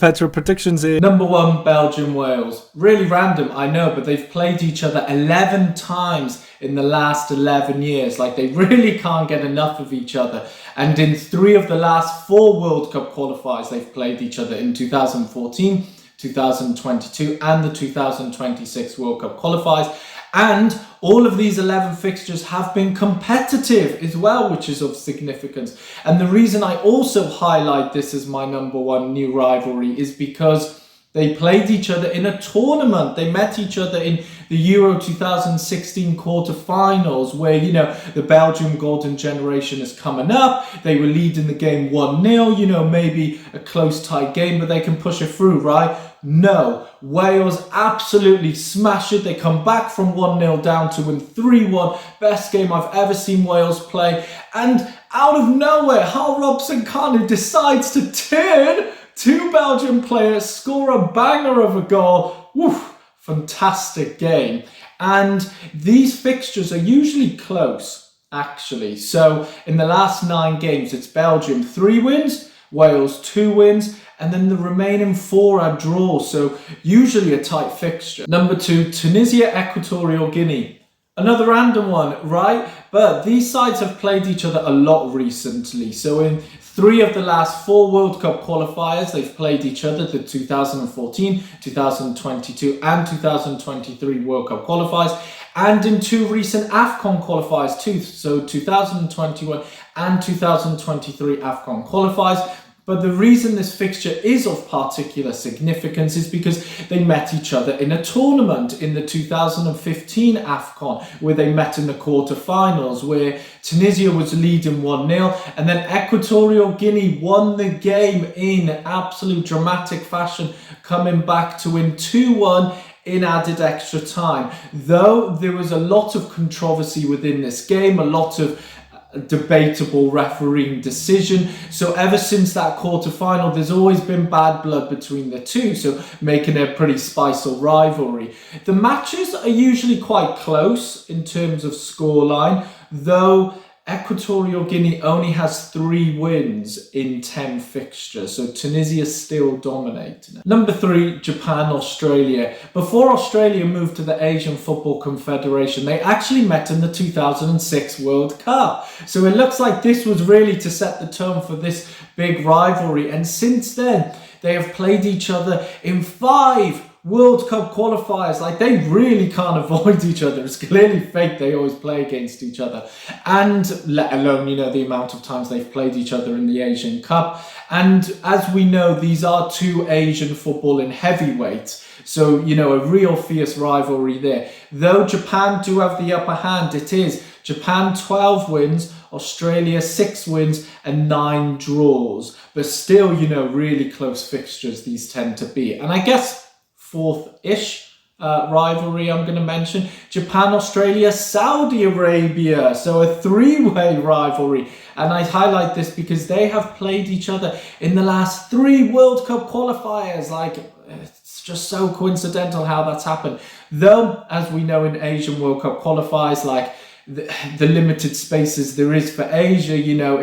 Petra, predictions here. Number 1, Belgium, Wales. Really random, I know, but they've played each other 11 times in the last 11 years. Like, they really can't get enough of each other. And in 3 of the last 4 World Cup qualifiers, they've played each other in 2014, 2022, and the 2026 World Cup qualifiers. And all of these 11 fixtures have been competitive as well, which is of significance. And the reason I also highlight this as my number 1 new rivalry is because they played each other in a tournament. They met each other in the Euro 2016 quarterfinals, where, you know, the Belgium golden generation is coming up. They were leading the game 1-0, you know, maybe a close tight game, but they can push it through, right? No, Wales absolutely smash it. They come back from 1-0 down to win 3-1. Best game I've ever seen Wales play. And out of nowhere, Hal Robson-Kanu decides to turn 2 Belgian players, score a banger of a goal. Woof, fantastic game. And these fixtures are usually close, actually. So in the last 9 games, it's Belgium 3 wins, Wales 2 wins, and then the remaining 4 are draws, so usually a tight fixture. Number 2, Tunisia, Equatorial Guinea. Another random one, right? But these sides have played each other a lot recently. So in 3 of the last 4 World Cup qualifiers, they've played each other, the 2014, 2022 and 2023 World Cup qualifiers. And in 2 recent AFCON qualifiers too, so 2021 and 2023 AFCON qualifiers. But the reason this fixture is of particular significance is because they met each other in a tournament in the 2015 AFCON, where they met in the quarterfinals, where Tunisia was leading 1-0, and then Equatorial Guinea won the game in absolute dramatic fashion, coming back to win 2-1 in added extra time. Though there was a lot of controversy within this game, a lot of debatable refereeing decision. So ever since that quarterfinal, there's always been bad blood between the two, so making it a pretty spicy rivalry. The matches are usually quite close in terms of scoreline, though Equatorial Guinea only has 3 wins in 10 fixtures, so Tunisia still dominating. Number 3, Japan, Australia. Before Australia moved to the Asian Football Confederation, they actually met in the 2006 World Cup. So it looks like this was really to set the tone for this big rivalry. And since then, they have played each other in 5 World Cup qualifiers. Like, they really can't avoid each other. It's clearly fake. They always play against each other. And let alone, you know, the amount of times they've played each other in the Asian Cup. And as we know, these are 2 Asian footballing heavyweights. So, you know, a real fierce rivalry there. Though Japan do have the upper hand, it is Japan 12 wins, Australia 6 wins and 9 draws. But still, you know, really close fixtures these tend to be. And I guess 4th-ish rivalry I'm going to mention, Japan, Australia, Saudi Arabia. So a 3-way rivalry. And I highlight this because they have played each other in the last 3 World Cup qualifiers. Like, it's just so coincidental how that's happened. Though, as we know in Asian World Cup qualifiers, like the limited spaces there is for Asia, you know,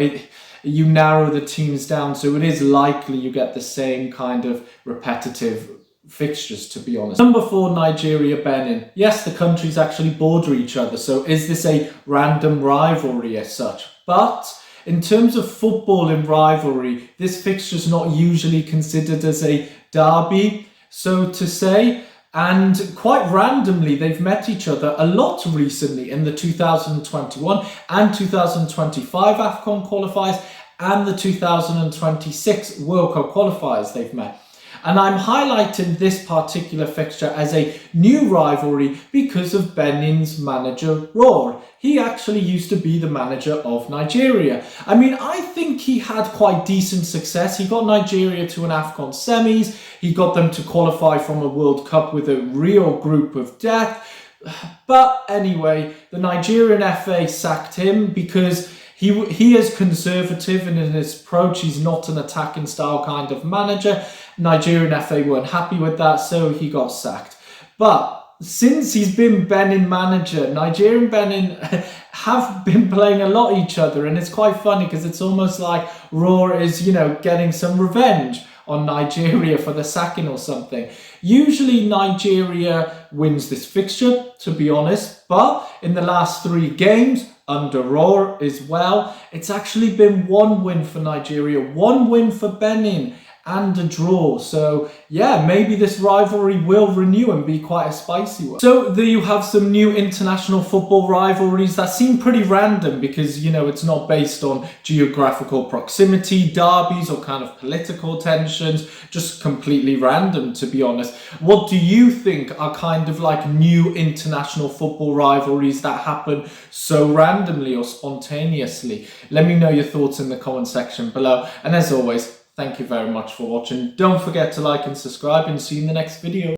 you narrow the teams down. So it is likely you get the same kind of repetitive fixtures, to be honest. Number 4, Nigeria, Benin. Yes, the countries actually border each other, so is this a random rivalry as such? But in terms of football in rivalry, this fixture is not usually considered as a derby, so to say. And quite randomly, they've met each other a lot recently in the 2021 and 2025 AFCON qualifiers and the 2026 World Cup qualifiers they've met. And I'm highlighting this particular fixture as a new rivalry because of Benin's manager, Roar. He actually used to be the manager of Nigeria. I mean, I think he had quite decent success. He got Nigeria to an AFCON semis. He got them to qualify from a World Cup with a real group of death. But anyway, the Nigerian FA sacked him because he is conservative and in his approach, he's not an attacking style kind of manager. Nigerian FA weren't happy with that, so he got sacked. But since he's been Benin manager, Nigeria and Benin have been playing a lot each other, and it's quite funny because it's almost like Roar is, you know, getting some revenge on Nigeria for the second or something. Usually Nigeria wins this fixture, to be honest, but in the last 3 games, under Roar as well, it's actually been 1 win for Nigeria, 1 win for Benin, and a draw. So yeah, maybe this rivalry will renew and be quite a spicy one. So there you have some new international football rivalries that seem pretty random because, you know, it's not based on geographical proximity, derbies, or kind of political tensions, just completely random, to be honest. What do you think are kind of like new international football rivalries that happen so randomly or spontaneously? Let me know your thoughts in the comment section below. And as always, thank you very much for watching. Don't forget to like and subscribe, and see you in the next video.